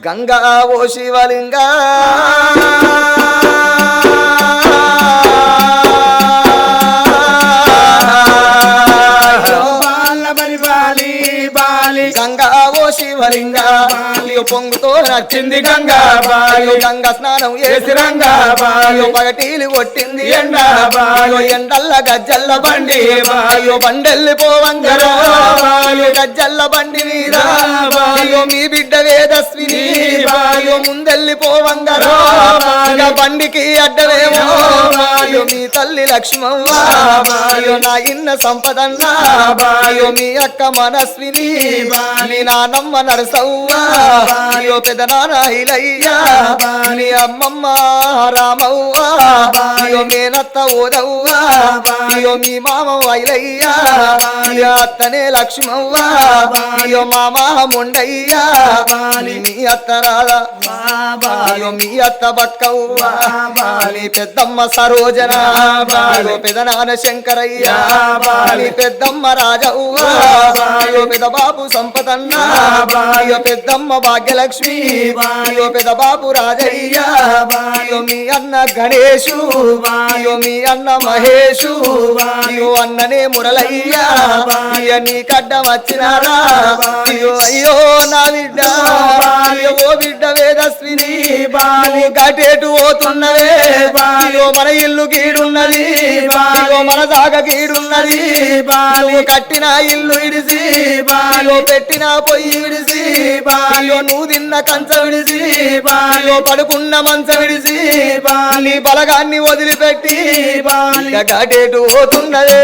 గంగా ఓ శివలింగా గంగా ఓ శివలింగా పొంగుతో నచ్చింది గంగా బాయో గంగా స్నానం చేసి రంగా బాయో పగటీలు కొట్టింది ఎండా బాయో ఎండల్ల గజ్జల్ల బండి బాయో బండెళ్ళిపోవంగరా బాయో గజ్జల్ల బండి మీద బాయో మీ బిడ్డ వేదస్విని బాయో ముందెళ్ళిపోవంగరా బండికి అడ్డవేమో బాయో మీ తల్లి లక్ష్మవ్వ బాయో నా ఇన్న సంపదన్న బాయో మీ అక్క మనస్విని నీ నానమ్మ నరసవ్వా బాయో పెదనాన్న ఇలయ్యా నీ అమ్మమ్మ రామవ్వా బాయో మేనత్త ఓదవ్వా బాయో మీ మామ వైలయ్యా అత్తనే లక్ష్మవ్వా బాయో మామ మొండయ్యా మీ అత్త రాధా బాయో మీ అత్త బక్కవ్వా నీ పెద్దమ్మ సరోజన బాయో పెదనాన్న శంకరయ్యా నీ పెద్దమ్మ రాజవ్వా బాయో పెద బాబు సంపదన్న బాయో పెద్దమ్మ భాగ్యలక్ష్మి బాయో పెద బాబు రాజయ్య బాయో మీ అన్న గణేషు బాయో మీ అన్న మహేషు బాయో అన్ననే మురళయ్య బాయో నీ కడ్డం వచ్చినారా బాయో అయ్యో నా బిడ్డ బాయో ఓ బిడ్డ వేదస్విని బాయో గటేటు పోతున్నవే బాయో మన ఇల్లు గీడున్నది బాయో మన జాగ గీడున్నది బాయో కట్టిన ఇల్లు ఇడిసి బాయో పెట్టిన పొయ్యి విడిసి బాయో నువ్వు తిన్న కంచ విడిసి బాయో పడుకున్న మంచ విడిసి నీ బలగాన్ని వదిలిపెట్టి గటేటు పోతున్నదే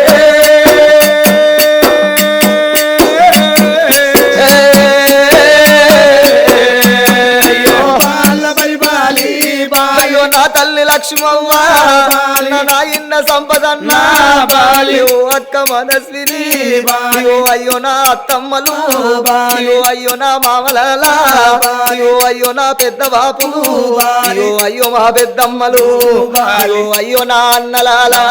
బాయో నా తల్లి లక్ష్మవ్వ నా ఇన్న సంపదన్న బాయో అక్క మనస్విని బాయో అయ్యో నా అత్తమ్మలు బాయో అయ్యో నా మామలలా బాయో అయ్యో నా పెద్ద బాపులు బాయో అయ్యో మా పెద్దమ్మలు బాయో అయ్యో నా అన్నలాలా